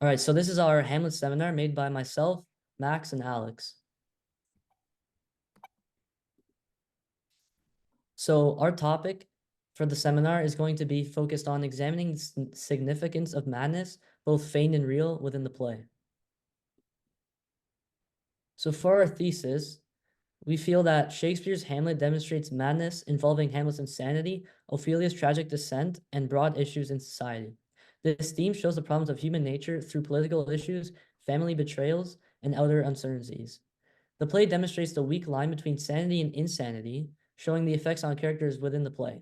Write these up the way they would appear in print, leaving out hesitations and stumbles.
All right, so this is our Hamlet seminar made by myself, Max, and Alex. So our topic for the seminar is going to be focused on examining the significance of madness, both feigned and real, within the play. So for our thesis, we feel that Shakespeare's Hamlet demonstrates madness involving Hamlet's insanity, Ophelia's tragic descent, and broad issues in society. This theme shows the problems of human nature through political issues, family betrayals, and outer uncertainties. The play demonstrates the weak line between sanity and insanity, showing the effects on characters within the play.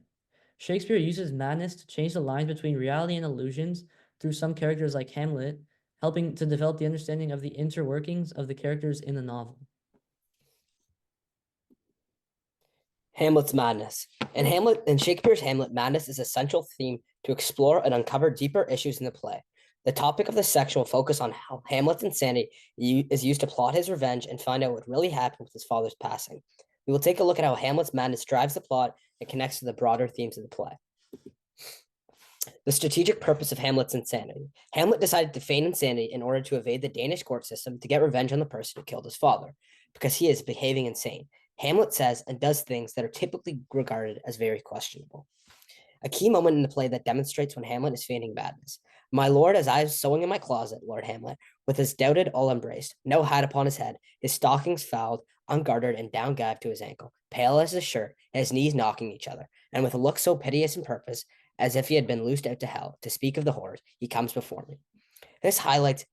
Shakespeare uses madness to change the lines between reality and illusions through some characters like Hamlet, helping to develop the understanding of the interworkings of the characters in the novel. Hamlet's madness. In Shakespeare's Hamlet, madness is a central theme to explore and uncover deeper issues in the play. The topic of this section will focus on how Hamlet's insanity is used to plot his revenge and find out what really happened with his father's passing. We will take a look at how Hamlet's madness drives the plot and connects to the broader themes of the play. The strategic purpose of Hamlet's insanity. Hamlet decided to feign insanity in order to evade the Danish court system to get revenge on the person who killed his father, because he is behaving insane. Hamlet says and does things that are typically regarded as very questionable. A key moment in the play that demonstrates when Hamlet is feigning madness. My lord, as I was sewing in my closet, Lord Hamlet, with his doubted all embraced, no hat upon his head, his stockings fouled, ungartered, and down gagged to his ankle, pale as his shirt, and his knees knocking each other, and with a look so piteous and purpose, as if he had been loosed out to hell, to speak of the horrors, he comes before me. This highlights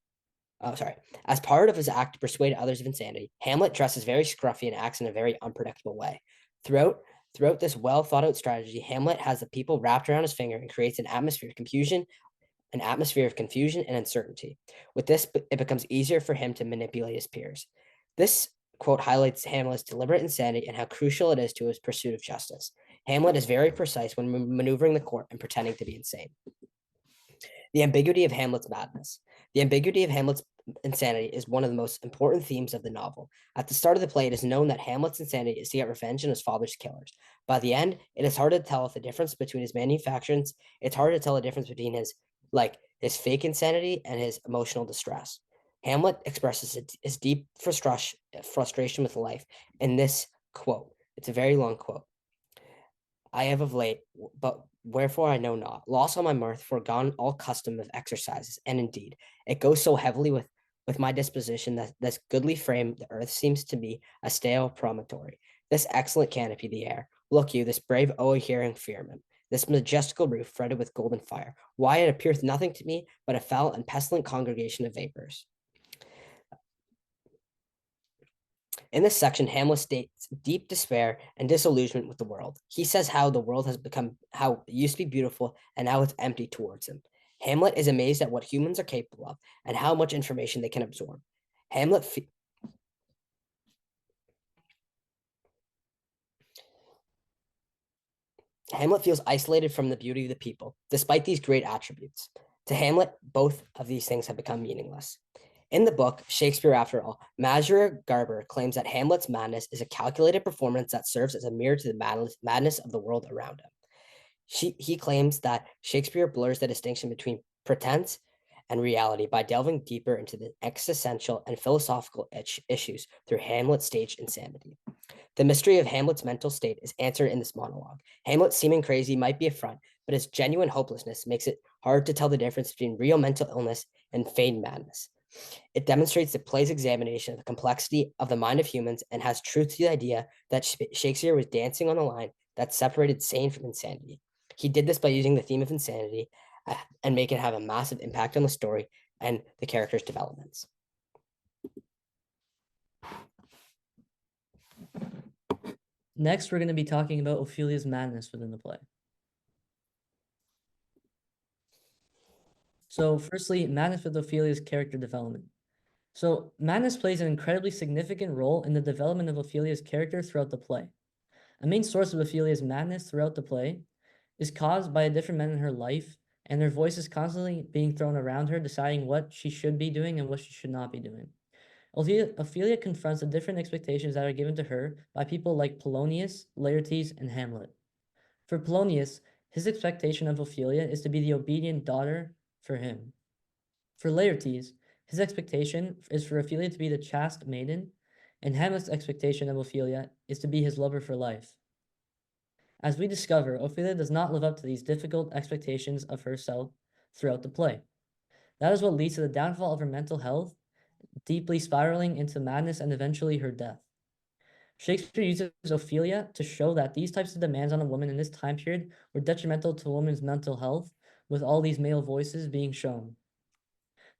As part of his act to persuade others of insanity, Hamlet dresses very scruffy and acts in a very unpredictable way. Throughout this well thought out strategy, Hamlet has the people wrapped around his finger and creates an atmosphere of confusion and uncertainty. With this, it becomes easier for him to manipulate his peers. This quote highlights Hamlet's deliberate insanity and how crucial it is to his pursuit of justice. Hamlet is very precise when maneuvering the court and pretending to be insane. The ambiguity of Hamlet's madness. The ambiguity of Hamlet's insanity is one of the most important themes of the novel. At the start of the play, it is known that Hamlet's insanity is to get revenge on his father's killers. By the end, it is hard to tell if the difference between his manufactions. It's hard to tell the difference between his fake insanity and his emotional distress. Hamlet expresses his deep frustration with life in this quote. It's a very long quote. I have of late, but wherefore I know not, lost all my mirth, forgone all custom of exercises, and indeed, it goes so heavily with my disposition that this goodly frame, the earth seems to be a stale promontory. This excellent canopy, the air, look you, this brave o'erhearing firmament, this majestical roof fretted with golden fire, why it appeareth nothing to me but a foul and pestilent congregation of vapors. In this section, Hamlet states deep despair and disillusionment with the world. He says how the world has become, how it used to be beautiful, and now it's empty towards him. Hamlet is amazed at what humans are capable of and how much information they can absorb. Hamlet feels isolated from the beauty of the people, despite these great attributes. To Hamlet, both of these things have become meaningless. In the book, Shakespeare After All, Mazur Garber claims that Hamlet's madness is a calculated performance that serves as a mirror to the madness of the world around him. He claims that Shakespeare blurs the distinction between pretense and reality by delving deeper into the existential and philosophical issues through Hamlet's staged insanity. The mystery of Hamlet's mental state is answered in this monologue. Hamlet seeming crazy might be a front, but his genuine hopelessness makes it hard to tell the difference between real mental illness and feigned madness. It demonstrates the play's examination of the complexity of the mind of humans and has truth to the idea that Shakespeare was dancing on the line that separated sane from insanity. He did this by using the theme of insanity and make it have a massive impact on the story and the characters' developments. Next, we're going to be talking about Ophelia's madness within the play. So firstly, madness with Ophelia's character development. So madness plays an incredibly significant role in the development of Ophelia's character throughout the play. A main source of Ophelia's madness throughout the play is caused by different men in her life, and their voices constantly being thrown around her, deciding what she should be doing and what she should not be doing. Ophelia confronts the different expectations that are given to her by people like Polonius, Laertes, and Hamlet. For Polonius, his expectation of Ophelia is to be the obedient daughter for him. For Laertes, his expectation is for Ophelia to be the chaste maiden, and Hamlet's expectation of Ophelia is to be his lover for life. As we discover, Ophelia does not live up to these difficult expectations of herself throughout the play. That is what leads to the downfall of her mental health, deeply spiraling into madness and eventually her death. Shakespeare uses Ophelia to show that these types of demands on a woman in this time period were detrimental to a woman's mental health, with all these male voices being shown.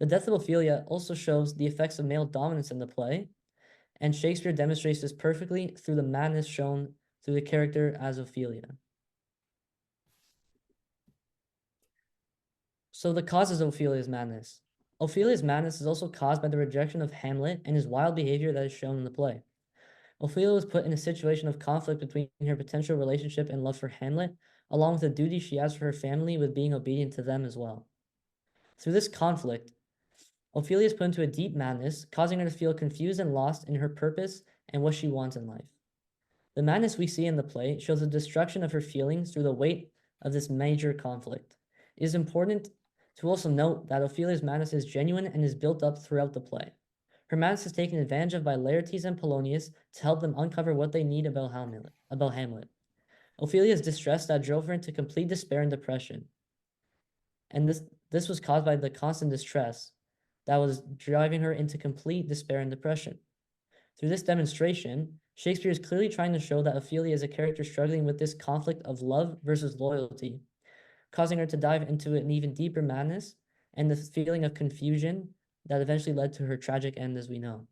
The death of Ophelia also shows the effects of male dominance in the play, and Shakespeare demonstrates this perfectly through the madness shown through the character as Ophelia. So the causes of Ophelia's madness. Ophelia's madness is also caused by the rejection of Hamlet and his wild behavior that is shown in the play. Ophelia was put in a situation of conflict between her potential relationship and love for Hamlet, along with the duty she has for her family with being obedient to them as well. Through this conflict, Ophelia is put into a deep madness, causing her to feel confused and lost in her purpose and what she wants in life. The madness we see in the play shows the destruction of her feelings through the weight of this major conflict. It is important to also note that Ophelia's madness is genuine and is built up throughout the play. Her madness is taken advantage of by Laertes and Polonius to help them uncover what they need about Hamlet. Ophelia's distress that drove her into complete despair and depression. And this was caused by the constant distress that was driving her into complete despair and depression. Through this demonstration, Shakespeare is clearly trying to show that Ophelia is a character struggling with this conflict of love versus loyalty, causing her to dive into an even deeper madness and the feeling of confusion that eventually led to her tragic end, as we know.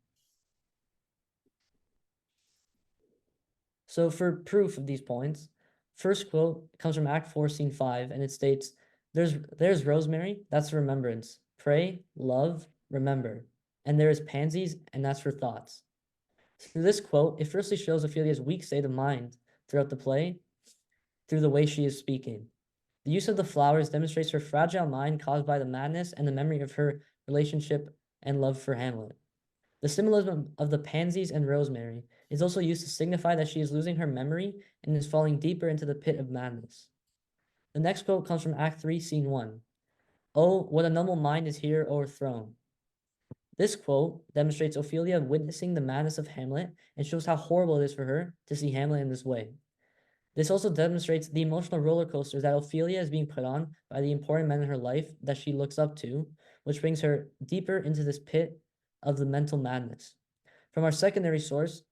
So for proof of these points, first quote comes from Act 4, Scene 5, and it states, there's rosemary, that's remembrance. Pray, love, remember. And there is pansies, and that's for thoughts. Through this quote, it firstly shows Ophelia's weak state of mind throughout the play through the way she is speaking. The use of the flowers demonstrates her fragile mind caused by the madness and the memory of her relationship and love for Hamlet. The symbolism of the pansies and rosemary is also used to signify that she is losing her memory and is falling deeper into the pit of madness. The next quote comes from Act 3, Scene 1. Oh, what a noble mind is here o'erthrown. This quote demonstrates Ophelia witnessing the madness of Hamlet and shows how horrible it is for her to see Hamlet in this way. This also demonstrates the emotional roller coaster that Ophelia is being put on by the important men in her life that she looks up to, which brings her deeper into this pit of the mental madness. From our secondary source,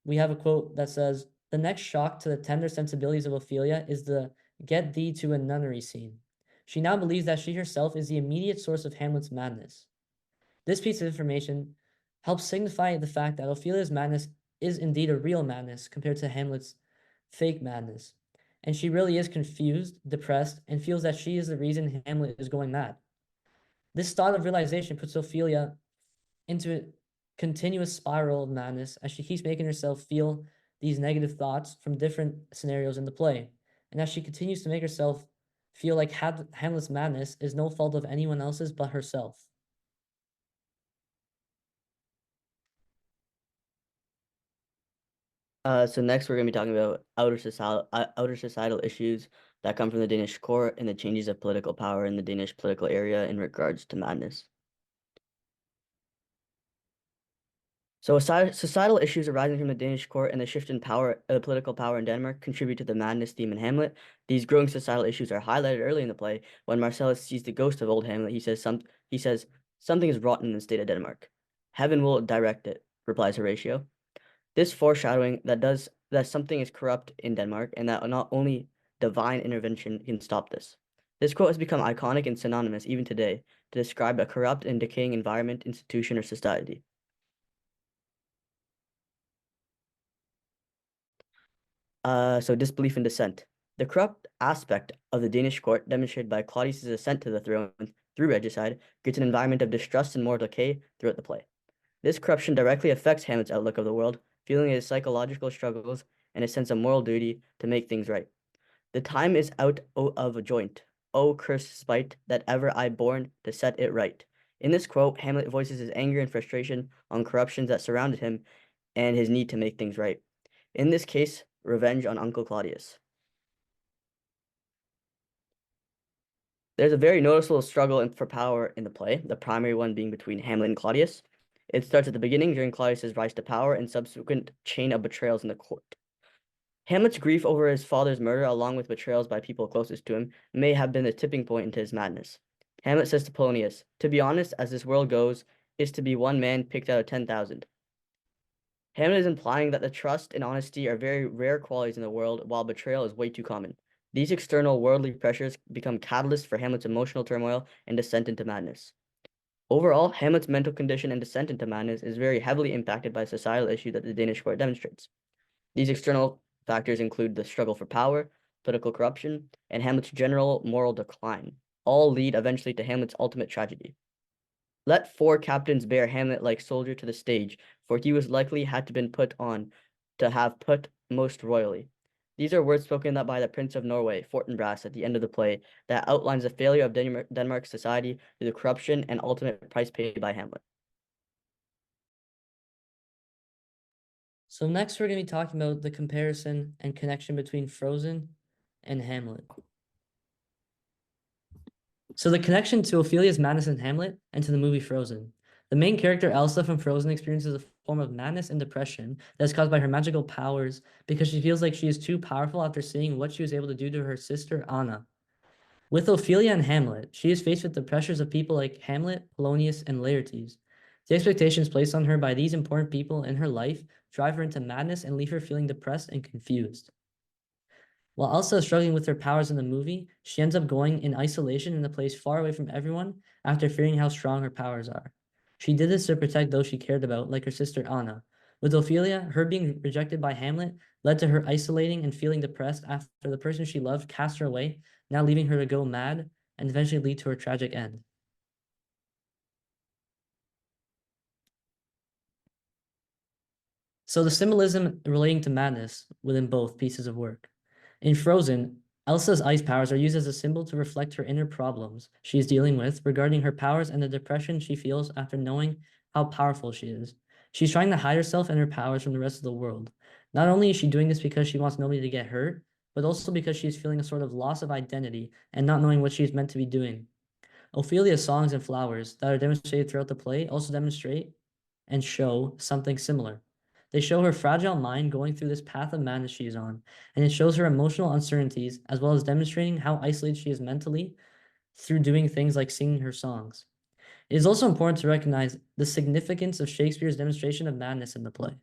we have a quote that says, the next shock to the tender sensibilities of Ophelia is the get thee to a nunnery scene. She now believes that she herself is the immediate source of Hamlet's madness. This piece of information helps signify the fact that Ophelia's madness is indeed a real madness compared to Hamlet's fake madness. And she really is confused, depressed, and feels that she is the reason Hamlet is going mad. This thought of realization puts Ophelia into a continuous spiral of madness as she keeps making herself feel these negative thoughts from different scenarios in the play. And as she continues to make herself feel like Hamlet's madness is no fault of anyone else's but herself. So next we're going to be talking about outer societal issues that come from the Danish court and the changes of political power in the Danish political area in regards to madness. So societal issues arising from the Danish court and the shift in political power in Denmark contribute to the madness theme in Hamlet. These growing societal issues are highlighted early in the play. When Marcellus sees the ghost of old Hamlet, he says something is rotten in the state of Denmark. Heaven will direct it, replies Horatio. This foreshadowing that something is corrupt in Denmark and that not only divine intervention can stop this. This quote has become iconic and synonymous even today to describe a corrupt and decaying environment, institution, or society. So disbelief and dissent. The corrupt aspect of the Danish court, demonstrated by Claudius's ascent to the throne through regicide, creates an environment of distrust and moral decay throughout the play. This corruption directly affects Hamlet's outlook of the world, fueling his psychological struggles and a sense of moral duty to make things right. The time is out of joint. O cursed spite that ever I born to set it right. In this quote, Hamlet voices his anger and frustration on corruptions that surrounded him and his need to make things right. In this case, revenge on Uncle Claudius. There's a very noticeable struggle for power in the play, the primary one being between Hamlet and Claudius. It starts at the beginning during Claudius's rise to power and subsequent chain of betrayals in the court. Hamlet's grief over his father's murder, along with betrayals by people closest to him, may have been the tipping point into his madness. Hamlet says to Polonius, "To be honest, as this world goes, is to be one man picked out of 10,000. Hamlet is implying that the trust and honesty are very rare qualities in the world, while betrayal is way too common. These external worldly pressures become catalysts for Hamlet's emotional turmoil and descent into madness. Overall, Hamlet's mental condition and descent into madness is very heavily impacted by the societal issue that the Danish court demonstrates. These external factors include the struggle for power, political corruption, and Hamlet's general moral decline. All lead eventually to Hamlet's ultimate tragedy. Let 4 captains bear Hamlet like soldier to the stage, for he was likely had to been put on to have put most royally. These are words spoken by the Prince of Norway, Fortinbras, at the end of the play, that outlines the failure of Denmark's society through the corruption and ultimate price paid by Hamlet. So next we're going to be talking about the comparison and connection between Frozen and Hamlet. So the connection to Ophelia's madness in Hamlet and to the movie Frozen. The main character Elsa from Frozen experiences a form of madness and depression that is caused by her magical powers because she feels like she is too powerful after seeing what she was able to do to her sister Anna. With Ophelia and Hamlet, she is faced with the pressures of people like Hamlet, Polonius, and Laertes. The expectations placed on her by these important people in her life drive her into madness and leave her feeling depressed and confused. While Elsa is struggling with her powers in the movie, she ends up going in isolation in a place far away from everyone after fearing how strong her powers are. She did this to protect those she cared about, like her sister Anna. With Ophelia, her being rejected by Hamlet led to her isolating and feeling depressed after the person she loved cast her away, now leaving her to go mad and eventually lead to her tragic end. So the symbolism relating to madness within both pieces of work. In Frozen, Elsa's ice powers are used as a symbol to reflect her inner problems she is dealing with regarding her powers and the depression she feels after knowing how powerful she is. She's trying to hide herself and her powers from the rest of the world. Not only is she doing this because she wants nobody to get hurt, but also because she's feeling a sort of loss of identity and not knowing what she's meant to be doing. Ophelia's songs and flowers that are demonstrated throughout the play also demonstrate and show something similar. They show her fragile mind going through this path of madness she is on, and it shows her emotional uncertainties as well as demonstrating how isolated she is mentally through doing things like singing her songs. It is also important to recognize the significance of Shakespeare's demonstration of madness in the play.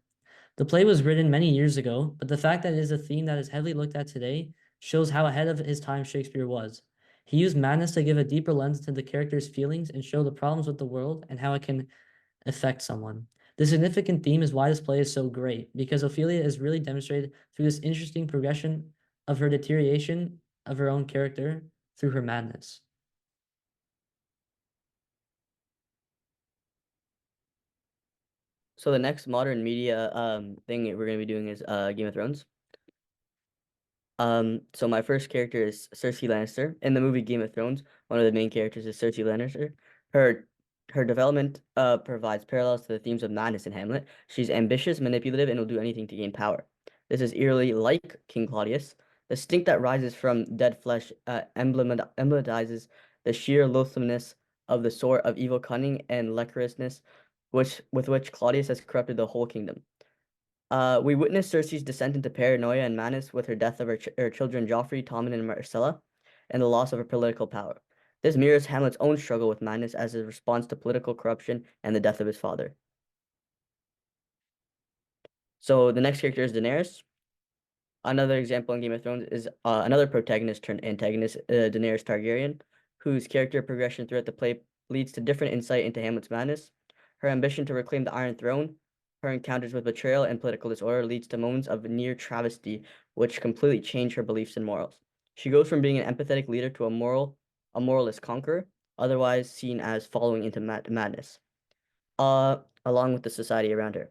The play was written many years ago, but the fact that it is a theme that is heavily looked at today shows how ahead of his time Shakespeare was. He used madness to give a deeper lens to the character's feelings and show the problems with the world and how it can affect someone. The significant theme is why this play is so great, because Ophelia is really demonstrated through this interesting progression of her deterioration of her own character through her madness. So the next modern media thing we're going to be doing is Game of Thrones. So my first character is Cersei Lannister. In the movie Game of Thrones, one of the main characters is Cersei Lannister. Her development provides parallels to the themes of madness in Hamlet. She's ambitious, manipulative, and will do anything to gain power. This is eerily like King Claudius. The stink that rises from dead flesh emblematizes the sheer loathsomeness of the sort of evil cunning and lecherousness with which Claudius has corrupted the whole kingdom. We witness Cersei's descent into paranoia and madness with her death of her children Joffrey, Tommen, and Marcella, and the loss of her political power. This mirrors Hamlet's own struggle with madness as a response to political corruption and the death of his father. So the next character is Daenerys. Another example in Game of Thrones is another protagonist turned antagonist, Daenerys Targaryen, whose character progression throughout the play leads to different insight into Hamlet's madness. Her ambition to reclaim the Iron Throne, her encounters with betrayal and political disorder leads to moments of near travesty, which completely change her beliefs and morals. She goes from being an empathetic leader to a moralist conqueror, otherwise seen as following into madness, along with the society around her.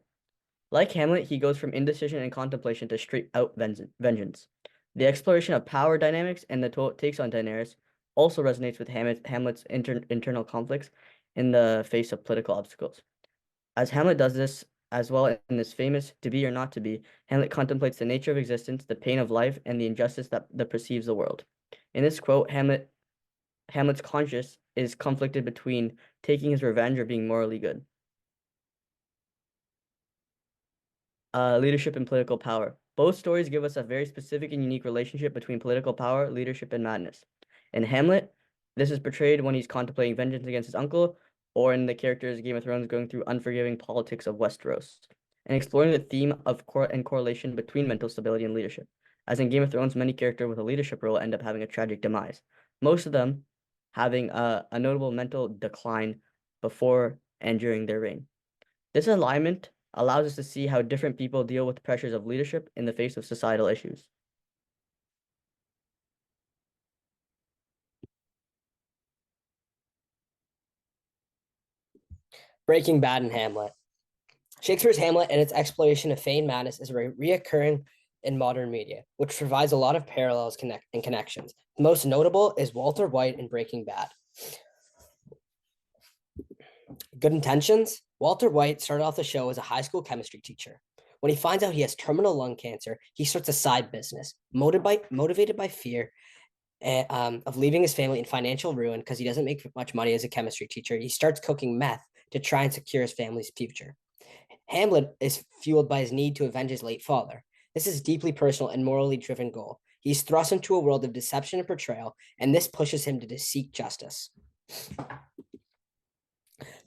Like Hamlet, he goes from indecision and contemplation to straight-out vengeance. The exploration of power dynamics and the takes on Daenerys also resonates with Hamlet's internal conflicts in the face of political obstacles. As Hamlet does this as well in this famous "To Be or Not to Be," Hamlet contemplates the nature of existence, the pain of life, and the injustice that perceives the world. In this quote, Hamlet Hamlet's conscience is conflicted between taking his revenge or being morally good. Leadership and political power. Both stories give us a very specific and unique relationship between political power, leadership, and madness. In Hamlet, this is portrayed when he's contemplating vengeance against his uncle, or in the characters Game of Thrones going through unforgiving politics of Westeros, and exploring the theme of correlation between mental stability and leadership. As in Game of Thrones, many characters with a leadership role end up having a tragic demise, most of them having a notable mental decline before and during their reign. This alignment allows us to see how different people deal with the pressures of leadership in the face of societal issues. Breaking Bad and Hamlet. Shakespeare's Hamlet and its exploration of feigned madness is reoccurring in modern media, which provides a lot of parallels and connections. The most notable is Walter White in Breaking Bad. Good intentions. Walter White started off the show as a high school chemistry teacher. When he finds out he has terminal lung cancer, he starts a side business, motivated by fear of leaving his family in financial ruin because he doesn't make much money as a chemistry teacher. He starts cooking meth to try and secure his family's future. Hamlet is fueled by his need to avenge his late father. This is a deeply personal and morally driven goal. He's thrust into a world of deception and betrayal, and this pushes him to seek justice.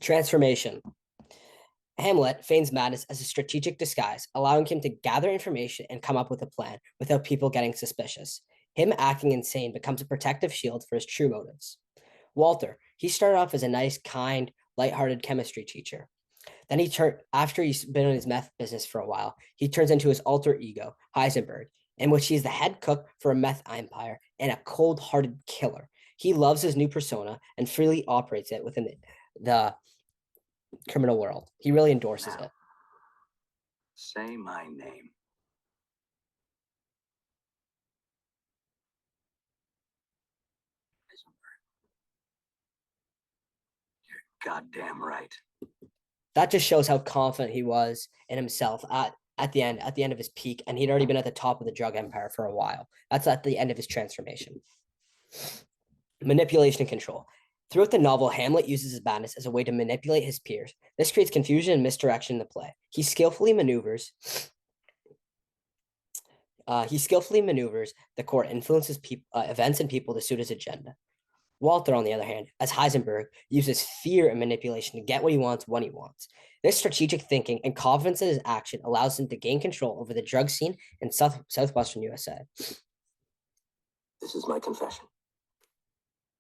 Transformation. Hamlet feigns madness as a strategic disguise, allowing him to gather information and come up with a plan without people getting suspicious. Him acting insane becomes a protective shield for his true motives. Walter, he started off as a nice, kind, lighthearted chemistry teacher. Then after he's been in his meth business for a while, he turns into his alter ego, Heisenberg, in which he's the head cook for a meth empire and a cold-hearted killer. He loves his new persona and freely operates it within the criminal world. He really endorses it. Say my name. You're goddamn right. That just shows how confident he was in himself at the end of his peak, and he'd already been at the top of the drug empire for a while. That's at the end of his transformation. Manipulation and control. Throughout the novel, Hamlet uses his madness as a way to manipulate his peers. This creates confusion and misdirection in the play. He skillfully maneuvers the court, influences events and people to suit his agenda. Walter, on the other hand, as Heisenberg, uses fear and manipulation to get what he wants when he wants. This strategic thinking and confidence in his action allows him to gain control over the drug scene in southwestern USA. This is my confession.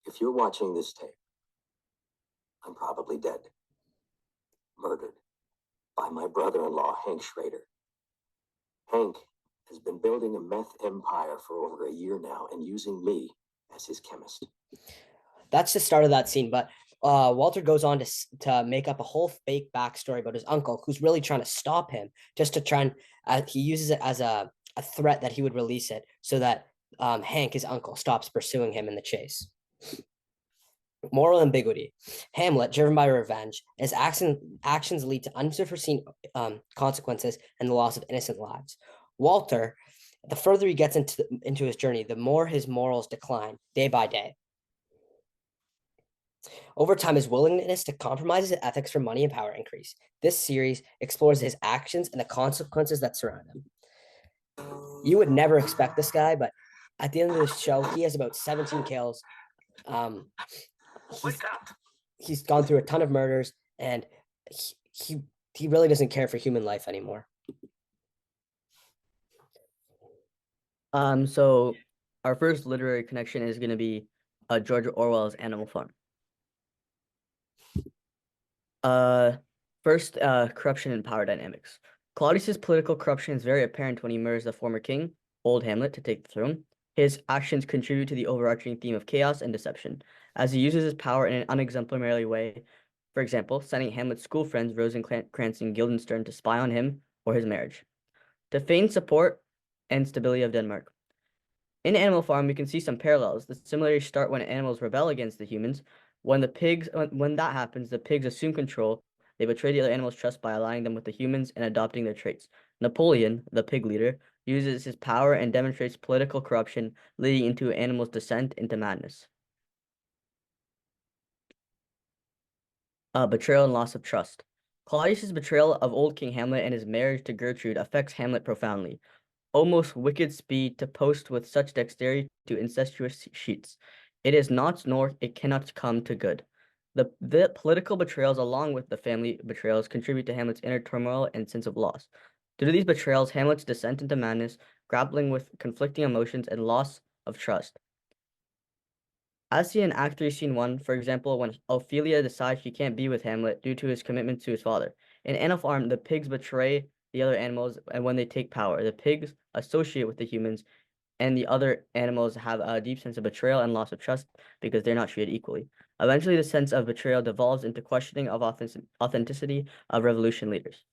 If you're watching this tape, I'm probably dead. Murdered by my brother-in-law, Hank Schrader. Hank has been building a meth empire for over a year now and using me as his chemist. That's the start of that scene, but Walter goes on to make up a whole fake backstory about his uncle, who's really trying to stop him, just to try and he uses it as a threat that he would release it so that Hank, his uncle, stops pursuing him in the chase. Moral ambiguity. Hamlet, driven by revenge, his actions lead to unforeseen consequences and the loss of innocent lives. Walter, the further he gets into his journey, the more his morals decline day by day. Over time, his willingness to compromise his ethics for money and power increase. This series explores his actions and the consequences that surround him. You would never expect this guy, but at the end of the show, he has about 17 kills. He's gone through a ton of murders, and he really doesn't care for human life anymore. So our first literary connection is going to be George Orwell's Animal Farm. First, corruption and power dynamics. Claudius's political corruption is very apparent when he murders the former king, old Hamlet, to take the throne. His actions contribute to the overarching theme of chaos and deception, as he uses his power in an unexemplarily way. For example, sending Hamlet's school friends Rosencrantz and Guildenstern to spy on him or his marriage, to feign support and stability of Denmark. In Animal Farm, we can see some parallels. The similarities start when animals rebel against the humans. When that happens, the pigs assume control. They betray the other animals' trust by aligning them with the humans and adopting their traits. Napoleon, the pig leader, uses his power and demonstrates political corruption, leading into animals' descent into madness. Betrayal and loss of trust. Claudius's betrayal of old King Hamlet and his marriage to Gertrude affects Hamlet profoundly. Almost wicked speed to post with such dexterity to incestuous sheets. It is not nor it cannot come to good. The political betrayals along with the family betrayals contribute to Hamlet's inner turmoil and sense of loss. Due to these betrayals, Hamlet's descent into madness, grappling with conflicting emotions and loss of trust. As seen in Act 3, Scene 1, for example, when Ophelia decides she can't be with Hamlet due to his commitment to his father. In Animal Farm, the pigs betray the other animals, and when they take power, the pigs associate with the humans, and the other animals have a deep sense of betrayal and loss of trust because they're not treated equally. Eventually, the sense of betrayal devolves into questioning of authenticity of revolution leaders.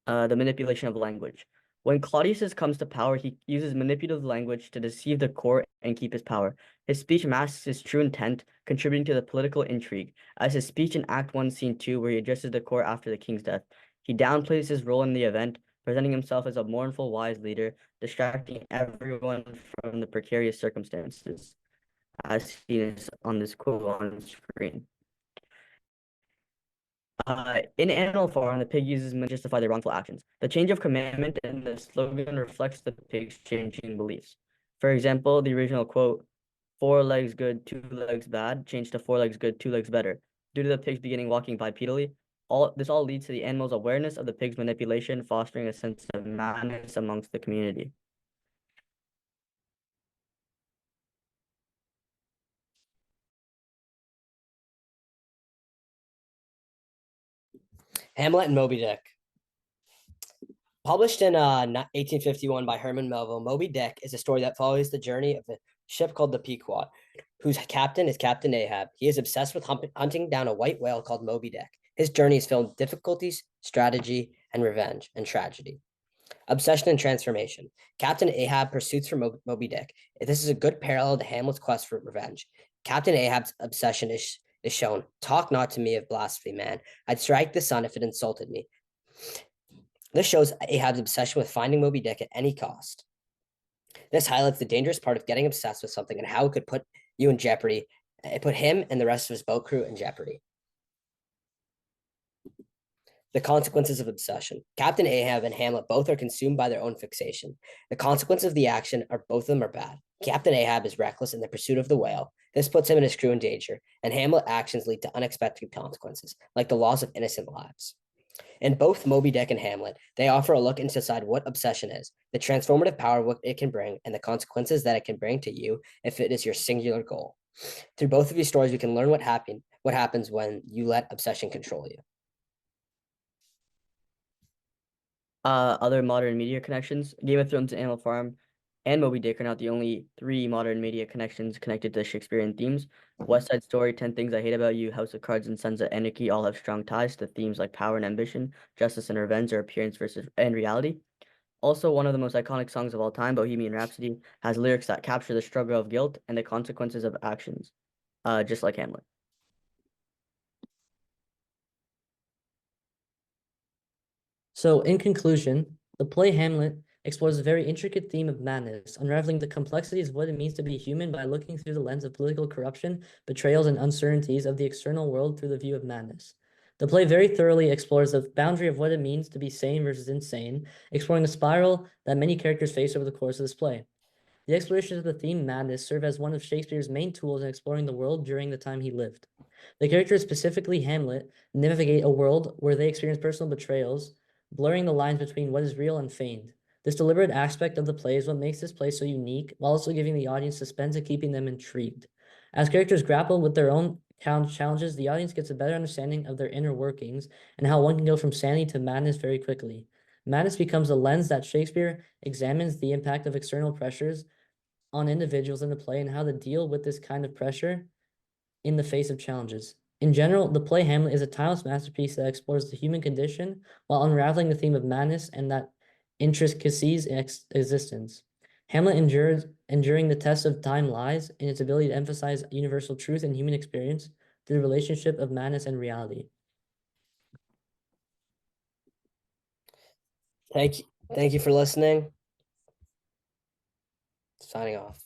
The manipulation of language. When Claudius comes to power, he uses manipulative language to deceive the court and keep his power. His speech masks his true intent, contributing to the political intrigue, as his speech in Act 1, Scene 2, where he addresses the court after the king's death. He downplays his role in the event, presenting himself as a mournful, wise leader, distracting everyone from the precarious circumstances, as seen on this quote on screen. In Animal Farm, the pig uses men to justify their wrongful actions. The change of commandment in the slogan reflects the pig's changing beliefs. For example, the original quote, 4 legs good, 2 legs bad, changed to 4 legs good, 2 legs better. Due to the pigs beginning walking bipedally, this all leads to the animal's awareness of the pig's manipulation, fostering a sense of madness amongst the community. Hamlet and Moby Dick. Published in 1851 by Herman Melville, Moby Dick is a story that follows the journey of a ship called the Pequod, whose captain is Captain Ahab. He is obsessed with hunting down a white whale called Moby Dick. His journey is filled with difficulties, strategy, and revenge, and tragedy. Obsession and transformation. Captain Ahab pursues for Moby Dick. This is a good parallel to Hamlet's quest for revenge. Captain Ahab's obsession is shown. Talk not to me of blasphemy, man. I'd strike the sun if it insulted me. This shows Ahab's obsession with finding Moby Dick at any cost. This highlights the dangerous part of getting obsessed with something and how it could put you in jeopardy. It put him and the rest of his boat crew in jeopardy. The consequences of obsession. Captain Ahab and Hamlet both are consumed by their own fixation. The consequences of the action are both of them are bad. Captain Ahab is reckless in the pursuit of the whale. This puts him and his crew in danger, and Hamlet's actions lead to unexpected consequences, like the loss of innocent lives. In both Moby Dick and Hamlet, they offer a look inside what obsession is, the transformative power what it can bring, and the consequences that it can bring to you if it is your singular goal. Through both of these stories, we can learn what happens when you let obsession control you. Other modern media connections. Game of Thrones and Animal Farm and Moby Dick are not the only 3 modern media connections connected to Shakespearean themes. West Side Story, 10 Things I Hate About You, House of Cards, and Sons of Anarchy all have strong ties to themes like power and ambition, justice and revenge, or appearance versus and reality. Also, one of the most iconic songs of all time, Bohemian Rhapsody, has lyrics that capture the struggle of guilt and the consequences of actions, just like Hamlet. So, in conclusion, the play Hamlet explores a very intricate theme of madness, unraveling the complexities of what it means to be human by looking through the lens of political corruption, betrayals, and uncertainties of the external world through the view of madness. The play very thoroughly explores the boundary of what it means to be sane versus insane, exploring the spiral that many characters face over the course of this play. The explorations of the theme madness serve as one of Shakespeare's main tools in exploring the world during the time he lived. The characters, specifically Hamlet, navigate a world where they experience personal betrayals, blurring the lines between what is real and feigned. This deliberate aspect of the play is what makes this play so unique, while also giving the audience suspense and keeping them intrigued. As characters grapple with their own challenges, the audience gets a better understanding of their inner workings and how one can go from sanity to madness very quickly. Madness becomes a lens that Shakespeare examines the impact of external pressures on individuals in the play and how to deal with this kind of pressure in the face of challenges. In general, the play Hamlet is a timeless masterpiece that explores the human condition while unraveling the theme of madness and that intricacies in existence. Hamlet enduring the test of time lies in its ability to emphasize universal truth and human experience through the relationship of madness and reality. Thank you for listening. Signing off.